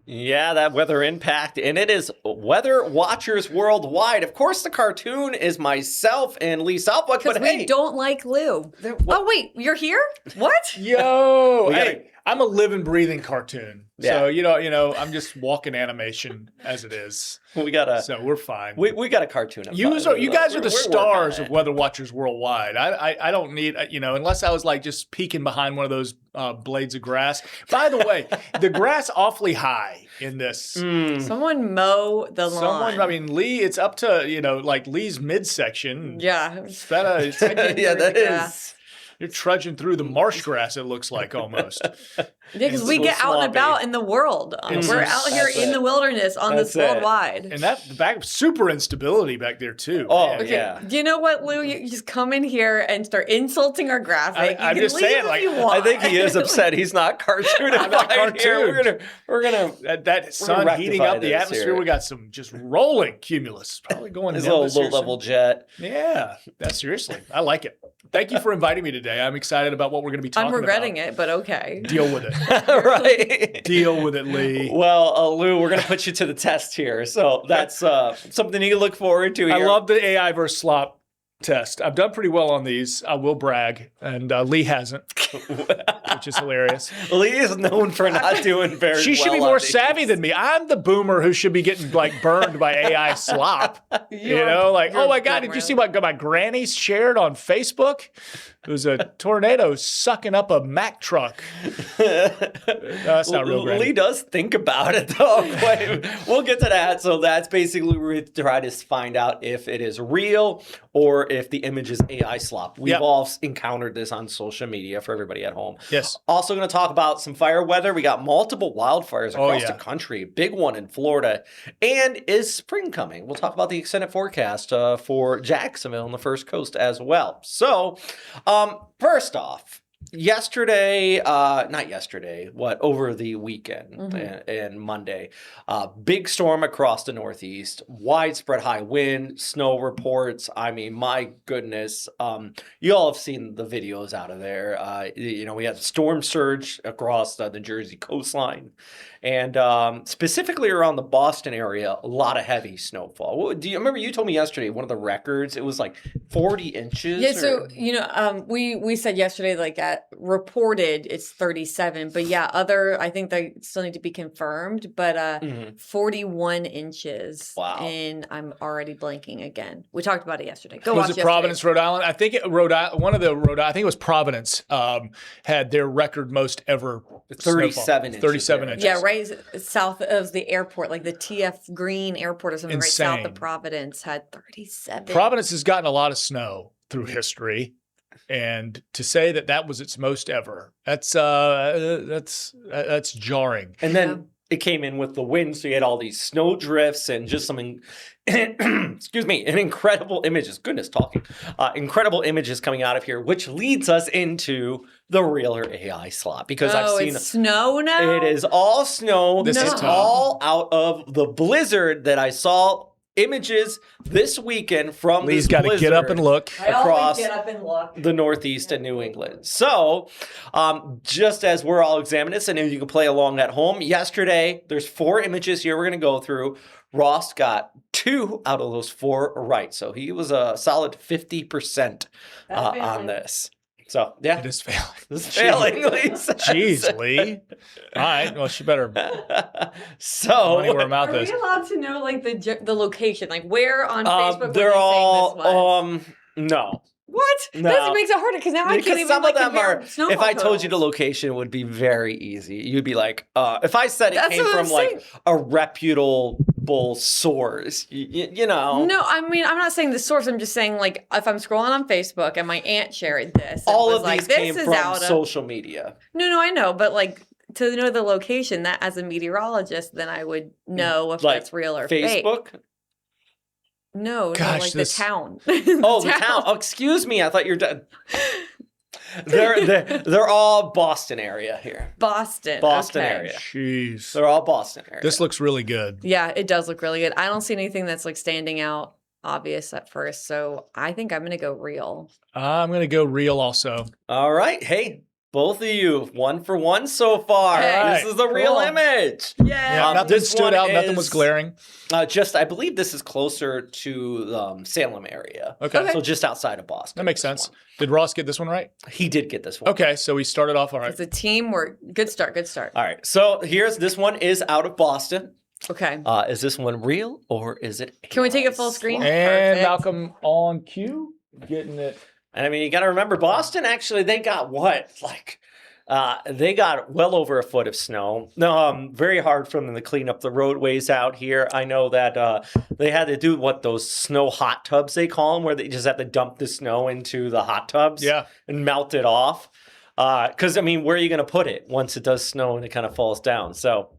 Yeah, that weather impact, and it is Weather Watchers Worldwide. Of course, the cartoon is myself and Lee Southwick, but we don't like Lou. Oh, wait, you're here? What? Yo, hey, I'm a living, breathing cartoon. Yeah. So, you know, I'm just walking animation as it is. So we're fine. We got a cartoon. You guys are the stars of Weather Watchers Worldwide. I don't need, unless I was like just peeking behind one of those blades of grass. By the way, the grass awfully high in this. Someone mow the lawn. I mean, Lee, it's up to, like Lee's midsection. Yeah. Speta, yeah, that is. You're trudging through the marsh grass, it looks like, almost. Yeah, because we get out and about in the world. We're out here in the wilderness on this worldwide. And that back, super instability back there, too. Oh, yeah. Do you know what, Lou? You just come in here and start insulting our graphic. I'm just saying, like, I think he is upset he's not cartoonified here. We're gonna that sun heating up the atmosphere. Here. We got some just rolling cumulus, probably going his little low-level jet. Yeah, seriously, I like it. Thank you for inviting me today. I'm excited about what we're going to be talking about. I'm regretting it, but okay. Deal with it. Right. Deal with it, Lee. Well, Lou, we're going to put you to the test here. So that's something you can look forward to here. I love the AI versus slop test. I've done pretty well on these. I will brag. And Lee hasn't, which is hilarious. Lee is known for not doing very well. She should be more savvy than me. I'm the boomer who should be getting like burned by AI slop. Oh my God, did you see what my granny shared on Facebook? It was a tornado sucking up a Mack truck. That's not real, Granny. Lee does think about it, though. We'll get to that. So that's basically where we try to find out if it is real or if the image is AI slop. We've all encountered this on social media for everybody at home. Yes. Also going to talk about some fire weather. We got multiple wildfires across the country. Big one in Florida. And is spring coming? We'll talk about the extended forecast for Jacksonville and the First Coast as well. So, first off, over the weekend and Monday, big storm across the Northeast, widespread high wind, snow reports. I mean, my goodness, you all have seen the videos out of there. We had storm surge across the Jersey coastline. And specifically around the Boston area, a lot of heavy snowfall. Do you remember you told me yesterday one of the records? It was like 40 inches. Yeah, so we said yesterday reported it's 37, but I think they still need to be confirmed. But 41 inches. Wow! And I'm already blanking again. We talked about it yesterday. Was it Providence, Rhode Island? I think I think it was Providence had their record most ever. 37 inches. 37 inches. Yeah, right south of the airport, like the TF Green Airport or something, Insane. right south of Providence had 37. Providence has gotten a lot of snow through history, and to say that was its most ever, that's jarring. And then it came in with the wind, so you had all these snow drifts and just some, incredible images. Goodness, talking. Incredible images coming out of here, which leads us into the real or AI slop. Because I've seen it's snow now? It is all snow. This is all out of the blizzard that I saw images this weekend from Lee's got to get up and look across the Northeast and New England. So, just as we're all examining this, and you can play along at home, yesterday, there's 4 images here we're going to go through. Ross got 2 out of those 4 right. So he was a solid 50% on this. So, yeah. It is failing. It's failing, Lisa. Jeez, Lee. All right. Well, she better so money where her mouth is. Are we allowed to know the location? Like where on Facebook they're all saying this was? No. What? No. That makes it harder because now I can't even some of them compare are. snowfall If I told totals. you the location, it would be very easy. You'd be like, if I said it came from like a reputable source, you know. No, I mean I'm not saying the source. I'm just saying like if I'm scrolling on Facebook and my aunt shared this, all of like, these came from social media. No, I know, but like to know the location, that as a meteorologist, then I would know if that's real or fake. Facebook. No, Gosh, the town. Oh, the town. Oh, excuse me. I thought you're done. They're all Boston area here. Boston area. Jeez. They're all Boston area. This looks really good. Yeah, it does look really good. I don't see anything that's like standing out obvious at first, so I think I'm going to go real. I'm going to go real also. All right. Hey, both of you 1 for 1 so far. Hey, this is the real image. Yeah. Nothing this stood one out. Nothing was is, glaring. I believe this is closer to Salem area. Okay. So just outside of Boston. That makes this sense. one. Did Ross get this one right? He did get this one. Okay, so we started off all right. It's a teamwork. Good start. Good start. All right. So this one is out of Boston. Okay. Is this one real or is it? Can we take it full screen? And Perfect. Malcolm on cue, getting it. And I mean, you got to remember, Boston actually, they got what? They got well over a foot of snow. Very hard for them to clean up the roadways out here. I know that they had to do those snow hot tubs they call them, where they just have to dump the snow into the hot tubs and melt it off. Because, I mean, where are you going to put it once it does snow and it kind of falls down? So,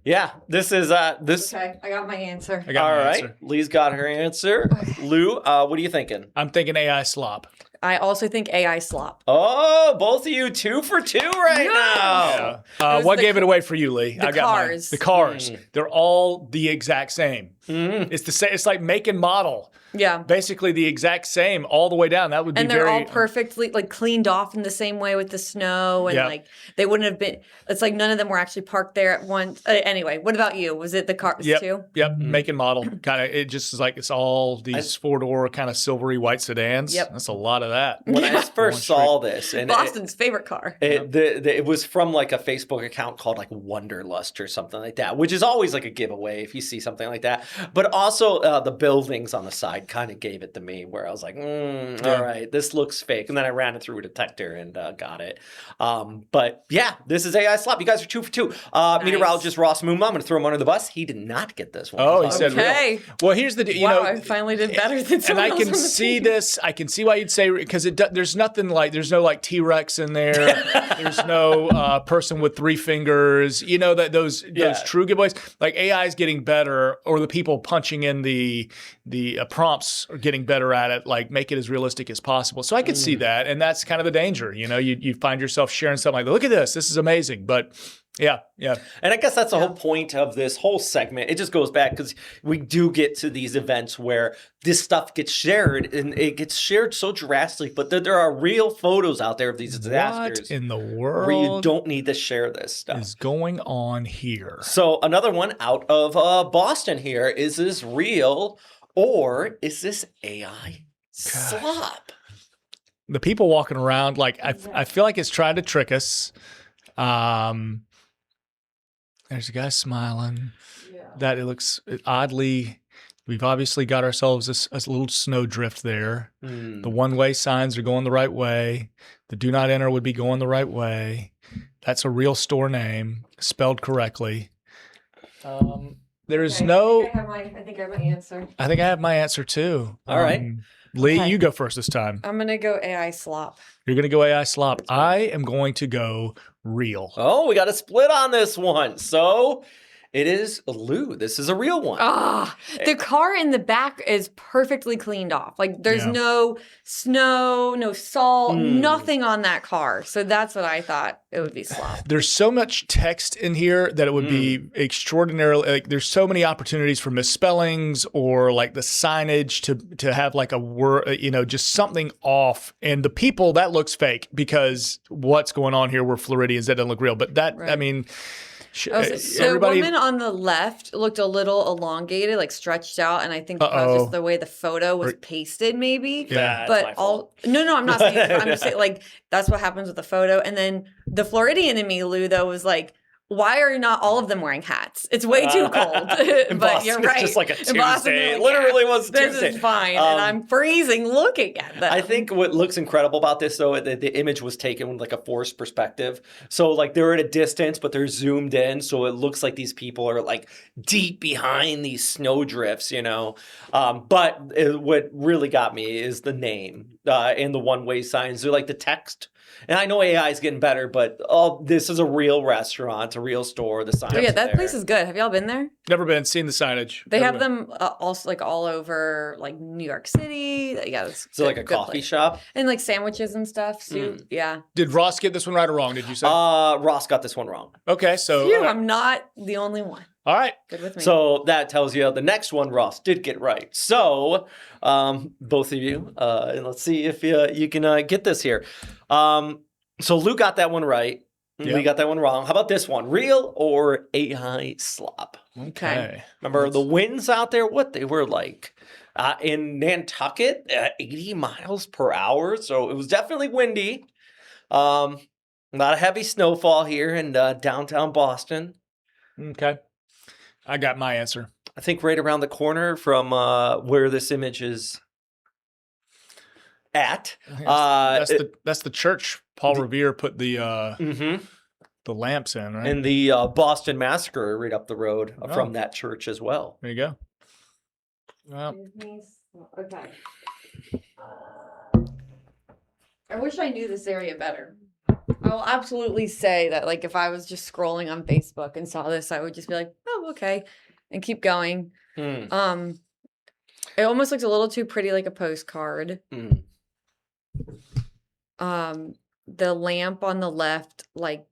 yeah, this is this. Okay, I got my answer. I got All my right, answer. Lee's got her answer. Lou, what are you thinking? I'm thinking AI slop. I also think AI slop. Oh, both of you 2 for 2 right now. was What the gave it away for you, Lee? the I got mine. cars. The cars. They're all the exact same. It's the same. It's like make and model. Yeah. Basically the exact same all the way down. That would be And they're very all perfectly cleaned off in the same way with the snow, and they wouldn't have been. It's like none of them were actually parked there at once. Anyway, what about you? Was it the cars too? Yep, make and model. Kind of, it just is like it's all these 4-door kind of silvery white sedans. Yep. That's a lot of that. When I first saw this, and Boston's favorite car. it was from like a Facebook account called like Wonderlust or something like that, which is always like a giveaway if you see something like that. But also the buildings on the side kind of gave it to me, where I was like, all right, this looks fake. And then I ran it through a detector and got it. But yeah, this is AI slop. You guys are 2 for 2. Meteorologist Ross Moonma, I'm going to throw him under the bus. He did not get this one. Oh, he said Okay. real. Well, here's the I finally did better than and someone I else can on the see team. this. I can see why you'd say, because there's nothing like, there's no like T-Rex in there. There's no person with 3 fingers. You know, that those true giveaways. Like AI is getting better, or the people punching in the prompts are getting better at it. Like make it as realistic as possible. So I can see that, and that's kind of the danger. You know, you find yourself sharing something like, look at this is amazing, but. Yeah. And I guess that's the whole point of this whole segment. It just goes back because we do get to these events where this stuff gets shared, and it gets shared so drastically, but there are real photos out there of these disasters. What in the world where you don't need to share this stuff is going on here? So another one out of Boston here. Is this real or is this AI slop? The people walking around, like I feel like it's trying to trick us. There's a guy smiling. Yeah. That it looks oddly. We've obviously got ourselves a little snow drift there. The one-way signs are going the right way. The do not enter would be going the right way. That's a real store name, spelled correctly. There is no. I think I have my answer. I think I have my answer too. All right. Lee, you go first this time. I'm gonna go AI slop. You're going to go AI slop. I am going to go real. Oh, we got a split on this one. So it is Lou. This is a real one. The car in the back is perfectly cleaned off. Like there's no snow, no salt, nothing on that car. So that's what I thought it would be slop. There's so much text in here that it would be extraordinarily, like there's so many opportunities for misspellings or like the signage to have like a word, just something off. And the people, that looks fake because what's going on here, we're Floridians, that doesn't look real. But that, I mean... So the woman on the left looked a little elongated, like stretched out, and I think that was just the way the photo was pasted, maybe. Yeah, but no, I'm not saying. I'm just saying, like that's what happens with the photo. And then the Floridian in me, Lou, though, was like, why are not all of them wearing hats? It's way too cold. In but Boston, you're right. It's just like a Tuesday. Boston, It literally was a Tuesday. This is fine, and I'm freezing looking at them. I think what looks incredible about this, though, the image was taken with like a forced perspective. So like they're at a distance, but they're zoomed in, so it looks like these people are like deep behind these snow drifts, But what really got me is the name and the one-way signs. They're like the text. And I know AI is getting better, but this is a real restaurant, a real store. The signs. Oh, yeah, that there. place is good. Have y'all been there? Never been, seen the signage. They have them also like all over like New York City. Yeah, it's So like a coffee place. shop? And like sandwiches and stuff. So, yeah. Did Ross get this one right or wrong, did you say? Ross got this one wrong. Okay, so... Phew, I'm not the only one. All right. Good with me. So that tells you the next one Ross did get right. So both of you, and let's see if you can get this here. So Lou got that one right. Yep. We got that one wrong. How about this one? Real or AI slop? Okay. Remember the winds out there? What they were like in Nantucket, 80 miles per hour. So it was definitely windy. A lot of heavy snowfall here in downtown Boston. Okay. I got my answer. I think right around the corner from where this image is at. That's the church Paul Revere put the lamps in, right? And the Boston Massacre right up the road from that church as well. There you go. Well, okay. I wish I knew this area better. I will absolutely say that, like, if I was just scrolling on Facebook and saw this, I would just be like, "Oh, okay," and keep going. It almost looks a little too pretty, like a postcard. The lamp on the left, like,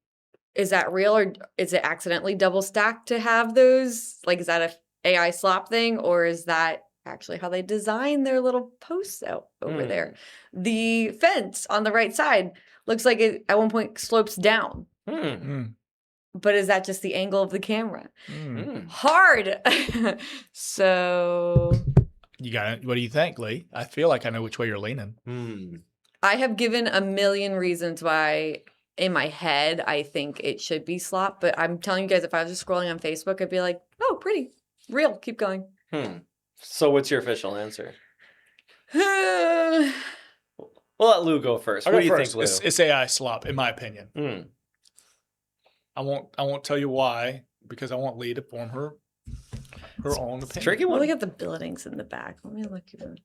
is that real or is it accidentally double stacked to have those? Like, is that a AI slop thing, or is that actually how they design their little posts out over there? The fence on the right side looks like it at one point slopes down. But is that just the angle of the camera? Hard. So you got it. What do you think, Lee? I feel like I know which way you're leaning. I have given a million reasons why in my head I think it should be slop, but I'm telling you guys, if I was just scrolling on Facebook, I'd be like, "Oh, pretty, real, keep going." So what's your official answer? We'll let Lou go first. What do you think, Lou? It's AI slop, in my opinion. I won't tell you why, because I want Lee to form her own opinion. Tricky one. Look at the buildings in the back. Let me look at them.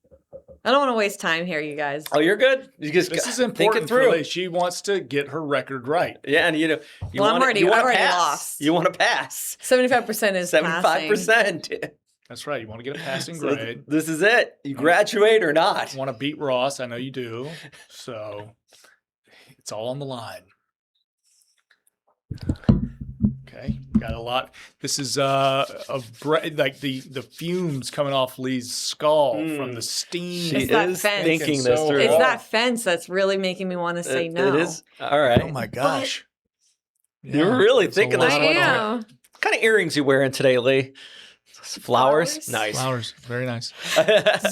I don't want to waste time here, you guys. Oh, you're good. You just this is important for Lee. She wants to get her record right. Yeah, and I'm already lost. You want to pass. 75% is 75%. That's right. You want to get a passing grade. This is it. You graduate or not. You want to beat Ross. I know you do. So it's all on the line. Okay, got a lot. This is like the fumes coming off Lee's skull from the steam. She is thinking this through. It's that fence that's really making me want to say no. It is. All right. Oh my gosh. You're really thinking this one. I am. What kind of earrings you wearing today, Lee? Flowers? Nice. Flowers. Very nice.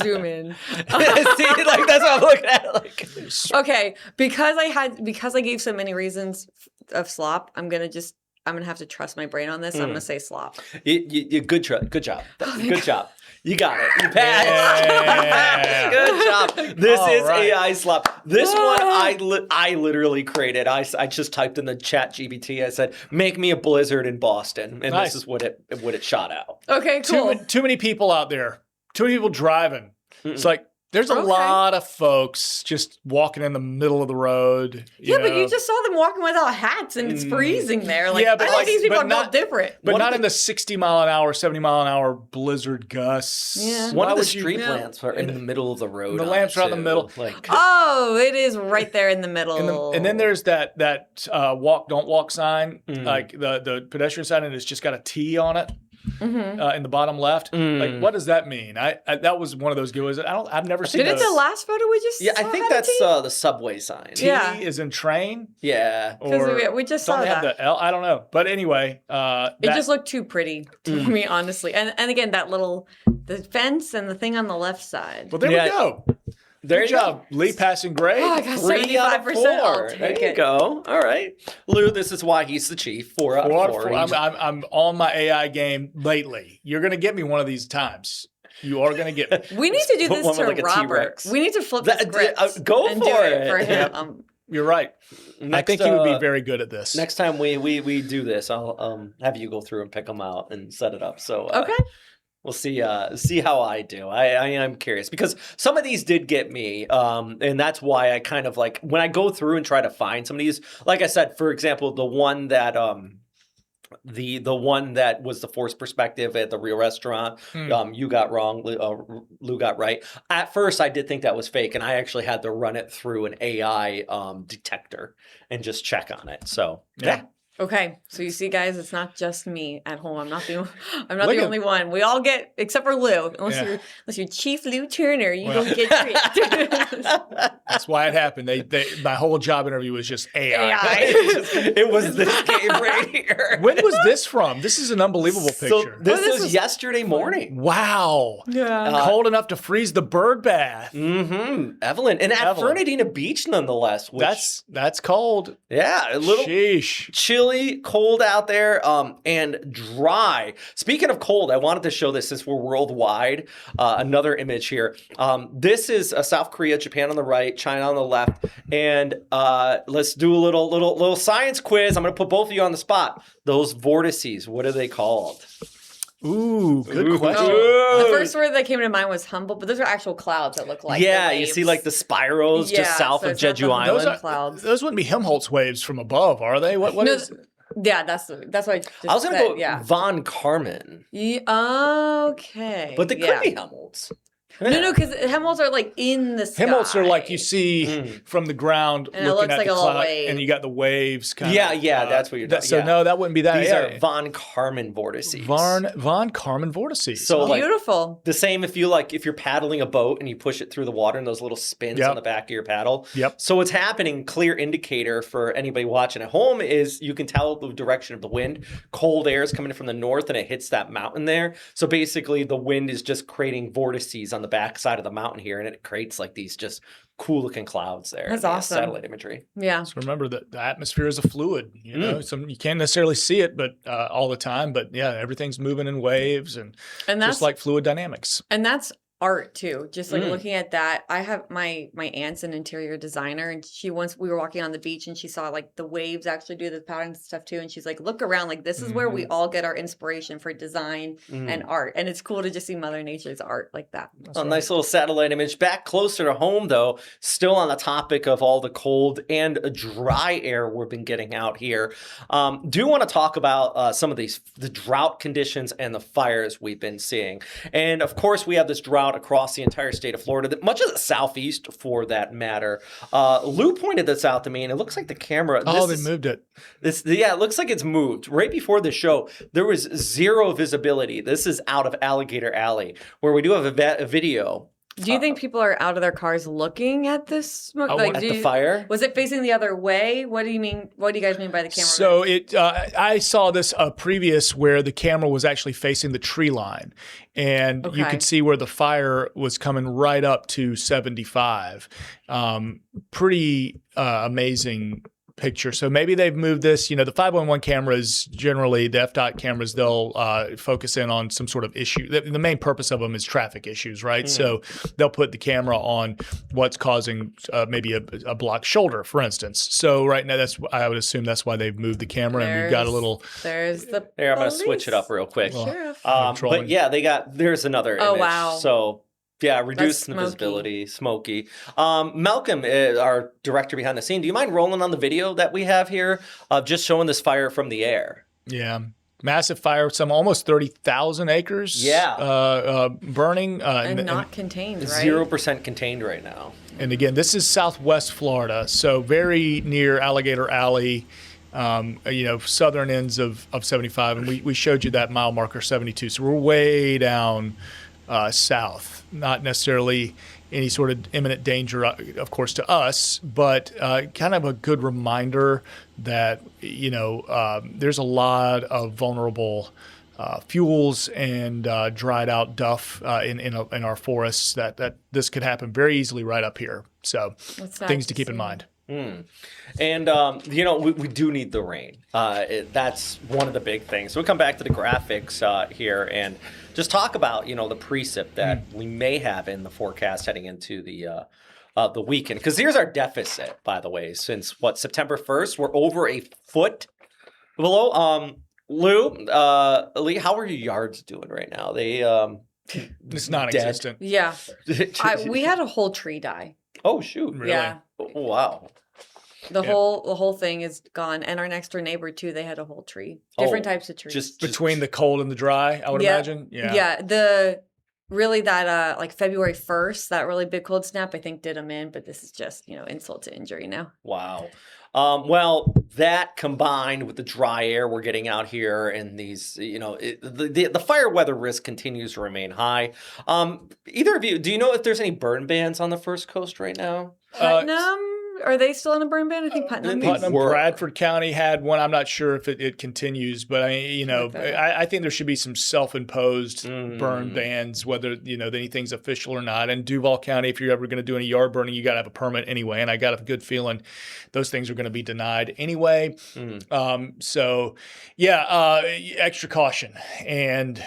Zoom in. See, like that's what I'm looking at. Like, okay, because I gave so many reasons of slop, I'm gonna have to trust my brain on this. I'm gonna say slop. Good job. Good job. You got it. You passed. Yeah. Good job. This is AI slop. This one I literally created. I just typed in the chat GPT. I said, "Make me a blizzard in Boston," and nice. This is what it shot out. Okay, cool. Too many people out there. Too many people driving. It's like there's a lot of folks just walking in the middle of the road. Yeah, but you just saw them walking without hats and it's freezing there. Like, yeah, but I think these people are built different. But not in the 60 mile an hour, 70 mile an hour blizzard gusts. Yeah. One of the street lamps are in the middle of the road. The lamps are in the middle. Like, oh, it is right there in the middle. And then there's that walk, don't walk sign, like the pedestrian sign, and it's just got a T on it. In the bottom left, like what does that mean? I that was one of those giveaways. I've never seen. Did it the last photo we just? Yeah, I think that's the subway sign. T is in train. Yeah, because we just saw that. Have the L? I don't know, but anyway, it just looked too pretty to me, honestly. And again, the fence and the thing on the left side. Well, there we go. Good job, Lee, passing grade. Oh, I got 75%. I'll take there you go. All right, Lou. This is why he's the chief. 4 out of 4. I'm on my AI game lately. You're gonna get me one of these times. You are gonna get me. We need to do this to like Robert. We need to flip the script. Go and for do it for him. You're right. I think he would be very good at this. Next time we do this, I'll have you go through and pick them out and set it up. So okay. We'll see how I do. I am curious because some of these did get me, and that's why I kind of like when I go through and try to find some of these. Like I said, for example, the one that the one that was the forced perspective at the real restaurant, you got wrong, Lou got right. At first, I did think that was fake, and I actually had to run it through an AI detector and just check on it. So yeah. Okay, so you see, guys, it's not just me at home. I'm not the Look at- only one. We all get, except for Lou. Yeah. Unless you're Chief Lou Turner, you Well. don't get tricked. That's why it happened. My whole job interview was just AI. It was this game right here. When was this from? This is an unbelievable So picture. this was yesterday morning. Wow. Yeah. Cold enough to freeze the bird bath. Evelyn. And at Evelyn. Fernandina Beach, nonetheless. Which, That's cold. yeah, a little Sheesh. chilly, cold out there, and dry. Speaking of cold, I wanted to show this since we're worldwide. Another image here. This is South Korea, Japan on the right, China on the left, and let's do a little science quiz. I'm going to put both of you on the spot. Those vortices, what are they called? Ooh, good question. The first word that came to mind was humble, but those are actual clouds that look like the yeah, you waves. see like the spirals just Yeah, south so of it's not Jeju the- Island. those clouds. Those wouldn't be Helmholtz waves from above, are they? What No, is? Yeah, that's what I just I was going said. to go Yeah. von Karman, Okay. but they could be Helmholtz. No, because Helmholtz are like in the sky. Helmholtz are like you see from the ground And it looking looks at like the a little cloud, wave. and you got the waves kind Yeah, of. yeah, that's what you're talking So yeah. no, that wouldn't be that. These yeah. are von Karman vortices. Von Karman vortices. So like Beautiful. the same if you're paddling a boat and you push it through the water and those little spins Yep. on the back of your paddle. Yep. So what's happening, clear indicator for anybody watching at home is you can tell the direction of the wind. Cold air is coming from the north and it hits that mountain there. So basically the wind is just creating vortices on the backside of the mountain here and it creates like these just cool looking clouds there. That's Yeah, awesome. Satellite imagery. Yeah. So remember that the atmosphere is a fluid. You know, you can't necessarily see it, but all the time. But yeah, everything's moving in waves and And that's just like fluid dynamics. And that's art too. Just like looking at that, I have my aunt's an interior designer, and we were walking on the beach, and she saw like the waves actually do the patterns and stuff too. And she's like, "Look around, like this is where we all get our inspiration for design and art." And it's cool to just see Mother Nature's art like that. A nice little satellite image. Back closer to home, though, still on the topic of all the cold and dry air we've been getting out here. Do want to talk about some of the drought conditions and the fires we've been seeing. And of course, we have this drought across the entire state of Florida, much of the southeast for that matter. Lou pointed this out to me, and it looks like the camera. They moved it. It looks like it's moved. Right before the show, there was zero visibility. This is out of Alligator Alley, where we do have a video. Do you think people are out of their cars looking at this smoke? At the fire? Was it facing the other way? What do you mean? What do you guys mean by the camera? So I saw this previous where the camera was actually facing the tree line, and you could see where the fire was coming right up to 75. Pretty amazing picture. So maybe they've moved this. You know, the 511 cameras, generally the FDOT cameras, they'll focus in on some sort of issue. The main purpose of them is traffic issues, right? So they'll put the camera on what's causing maybe a blocked shoulder, for instance. So right now, I would assume that's why they've moved the camera, and we've got a little. There's the. Here, I'm going to switch it up real quick. Sheriff. But yeah, there's another image. Oh, wow. So yeah, reduced That's the visibility, smoky. Malcolm, our director behind the scene, do you mind rolling on the video that we have here of just showing this fire from the air? Yeah. Massive fire, some almost 30,000 acres burning. And not contained, right? 0% contained right now. And again, this is Southwest Florida, so very near Alligator Alley, southern ends of 75. And we showed you that mile marker 72. So we're way down south. Not necessarily any sort of imminent danger, of course, to us, but kind of a good reminder that, there's a lot of vulnerable fuels and dried out duff in our forests that this could happen very easily right up here. So things to keep in mind. And, we do need the rain. That's one of the big things. So we'll come back to the graphics here and just talk about, the precip that we may have in the forecast heading into the weekend. Because here's our deficit, by the way, since September 1st, we're over a foot below. Lou, Lee, how are your yards doing right now? They it's non-existent. Yeah. We had a whole tree die. Oh, shoot. Really? Yeah. Oh, wow. The whole thing is gone. And our next door neighbor too, they had a whole tree. Different types of trees. Just between the cold and the dry, I would imagine. Yeah. Yeah. That like February 1st, that really big cold snap, I think did them in, but this is just, insult to injury now. Wow. Well, that combined with the dry air we're getting out here and these, the fire weather risk continues to remain high. Either of you, do you know if there's any burn bans on the First Coast right now? Putnam, are they still in a burn ban? I think Putnam. Putnam, Bradford County had one. I'm not sure if it continues, but I think there should be some self-imposed burn bans, whether anything's official or not. And Duval County, if you're ever going to do any yard burning, you got to have a permit anyway. And I got a good feeling those things are going to be denied anyway. Extra caution, and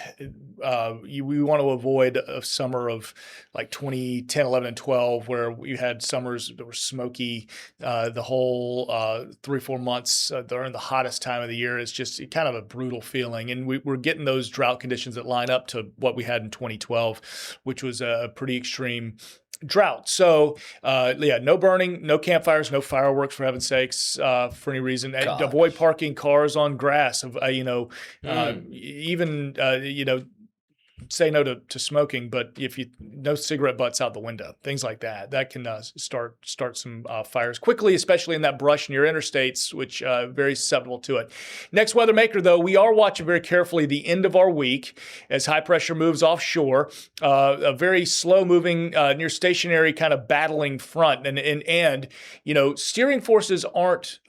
we want to avoid a summer of like 2010, 11, and 12, where we had summers that were smoky. The whole 3-4 months during the hottest time of the year is just kind of a brutal feeling. And we're getting those drought conditions that line up to what we had in 2012, which was a pretty extreme drought. So, no burning, no campfires, no fireworks, for heaven's sakes, for any reason. And avoid parking cars on grass. Say no to smoking, but no cigarette butts out the window, things like that can start some fires quickly, especially in that brush near interstates, which very susceptible to it. Next weather maker, though, we are watching very carefully the end of our week as high pressure moves offshore, a very slow moving near stationary kind of battling front, and steering forces aren't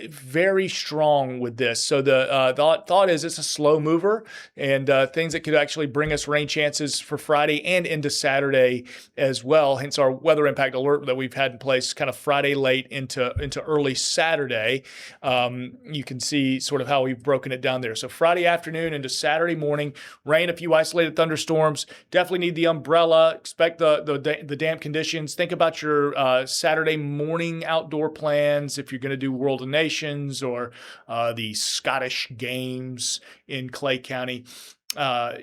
very strong with this. So the thought is it's a slow mover, and things that could actually bring us rain chances for Friday and into Saturday as well. Hence our weather impact alert that we've had in place kind of Friday late into early Saturday. You can see sort of how we've broken it down there. So Friday afternoon into Saturday morning, rain, a few isolated thunderstorms. Definitely need the umbrella. Expect the damp conditions. Think about your Saturday morning outdoor plans if you're going to do World of Nations or the Scottish Games in Clay County. I'm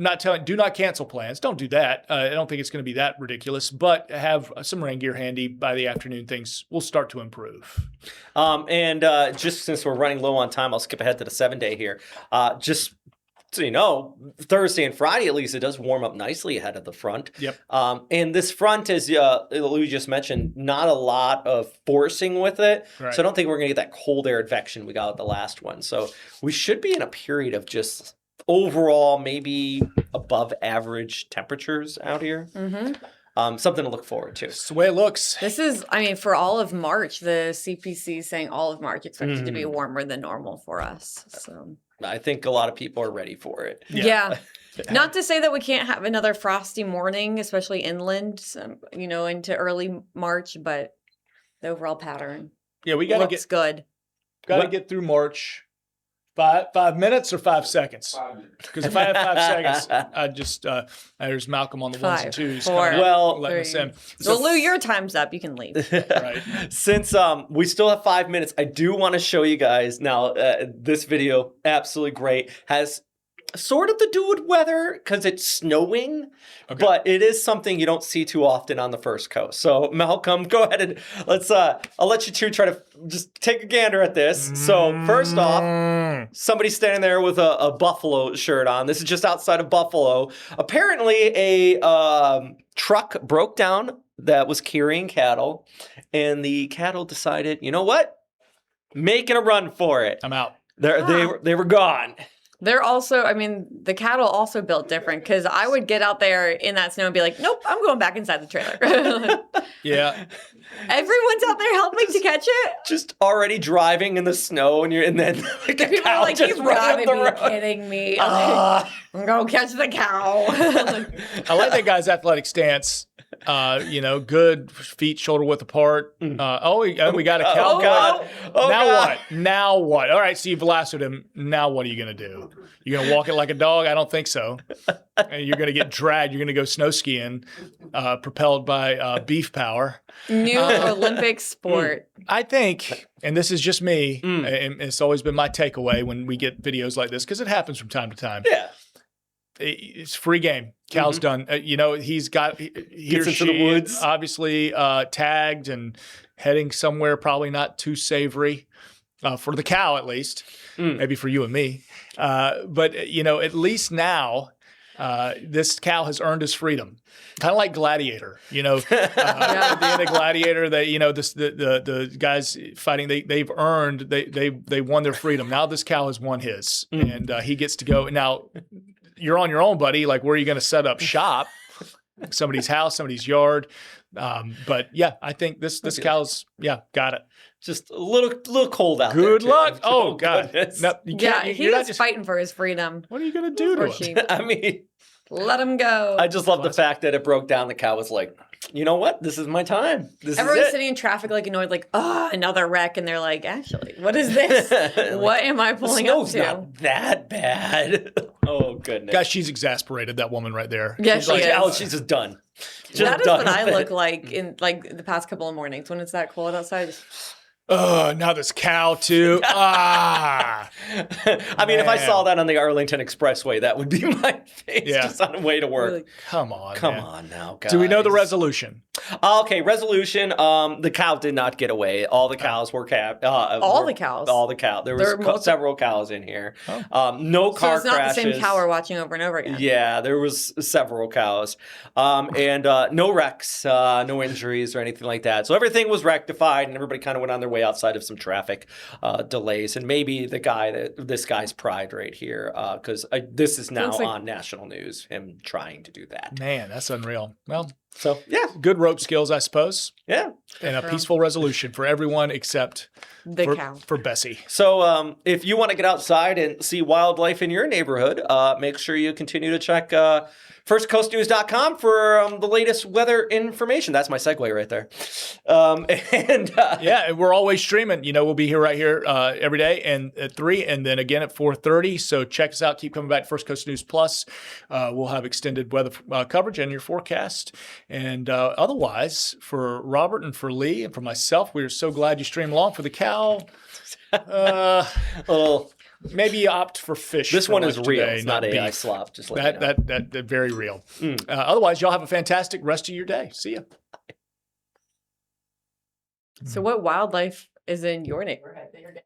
not telling, do not cancel plans. Don't do that. I don't think it's going to be that ridiculous, but have some rain gear handy. By the afternoon, things will start to improve. Just since we're running low on time, I'll skip ahead to the 7-day here. Just so you know, Thursday and Friday, at least, it does warm up nicely ahead of the front. Yep. And this front, as Lou just mentioned, not a lot of forcing with it. Right. So I don't think we're going to get that cold air advection we got with the last one. So we should be in a period of just overall maybe above average temperatures out here. Something to look forward to. It's the way it looks. This is, for all of March, the CPC is saying all of March expected to be warmer than normal for us. So I think a lot of people are ready for it. Yeah. Not to say that we can't have another frosty morning, especially inland, into early March, but the overall pattern we got to good. Got to get through March. 5 minutes or 5 seconds? 5 minutes. Because if I have 5 seconds, I just there's Malcolm on the 5, ones and twos. 4, letting us in. So Lou, your time's up. You can leave. Right. Since we still have 5 minutes, I do want to show you guys now. This video, absolutely great, has sort of to do with weather because it's snowing, but it is something you don't see too often on the First Coast. So Malcolm, go ahead and I'll let you two try to just take a gander at this. So first off, somebody's standing there with a Buffalo shirt on. This is just outside of Buffalo. Apparently a truck broke down that was carrying cattle, and the cattle decided, you know what? Making a run for it. I'm out. They were gone. They're also, the cattle also built different because I would get out there in that snow and be like, nope, I'm going back inside the trailer. Yeah. Everyone's out there helping to catch it. Just already driving in the snow, and then the people are like, you've got to be kidding me. I'm going to catch the cow. I like that guy's athletic stance. Good feet shoulder width apart. We got a cow. Oh, God. What? Now what? All right, so you've lassoed him. Now what are you going to do? You're going to walk it like a dog? I don't think so. You're going to get dragged. You're going to go snow skiing, propelled by beef power. New Olympic sport. I think, and this is just me, and it's always been my takeaway when we get videos like this, because it happens from time to time. Yeah. It's free game. Cal's done. He's got he Gets or into she the woods. Obviously tagged and heading somewhere probably not too savory for the cow, at least. Maybe for you and me. But at least now This cow has earned his freedom. Kind of like Gladiator, at the end of Gladiator, the guys fighting, they've earned, they won their freedom. Now this cow has won his, and he gets to go. Now you're on your own, buddy. Like, where are you going to set up shop? Somebody's house, somebody's yard. But yeah, I think this cow's got it. Just a little cold out there. Good too. luck. Oh God. No, he was fighting for his freedom. What are you going to do to him? Sheep. I mean, let him go. I just love the fact that it broke down. The cow was like, you know what? This is my time. Everyone's sitting in traffic, like annoyed, like, another wreck, and they're like, actually, what is this? What am I pulling up to? Not that bad. Oh goodness, guys, she's exasperated. That woman right there. Yeah, she's like, is. Oh, she's just done. That is what I look like in like the past couple of mornings when it's that cold outside. Now this cow too. I mean, if I saw that on the Arlington Expressway, that would be my face just on the way to work. Really? Come on now, guys. Do we know the resolution? Okay, resolution. The cow did not get away. All the cows were capped. All the cows. There was several cows in here. No car crashes. So it's not the same cow we're watching over and over again. Yeah, there was several cows. And no wrecks, no injuries or anything like that. So everything was rectified and everybody kind of went on their way outside of some traffic delays. And maybe this guy's pride right here, because this is now on national news, him trying to do that. Man, that's unreal. Well, so yeah, good rope skills, I suppose. Yeah, and a peaceful resolution for everyone except the cow. For Bessie. So if you want to get outside and see wildlife in your neighborhood, make sure you continue to check firstcoastnews.com for the latest weather information. That's my segue right there. And we're always streaming. We'll be here right here every day and at 3 and then again at 4:30. So check us out. Keep coming back to First Coast News Plus. We'll have extended weather coverage and your forecast. And otherwise, for Robert and for Lee and for myself, we are so glad you streamed along. For the cow, maybe opt for fish. This one is real. Today, it's not AI beef. slop. Just that very real. Otherwise, y'all have a fantastic rest of your day. See ya. So what wildlife is in your neighborhood that you're getting?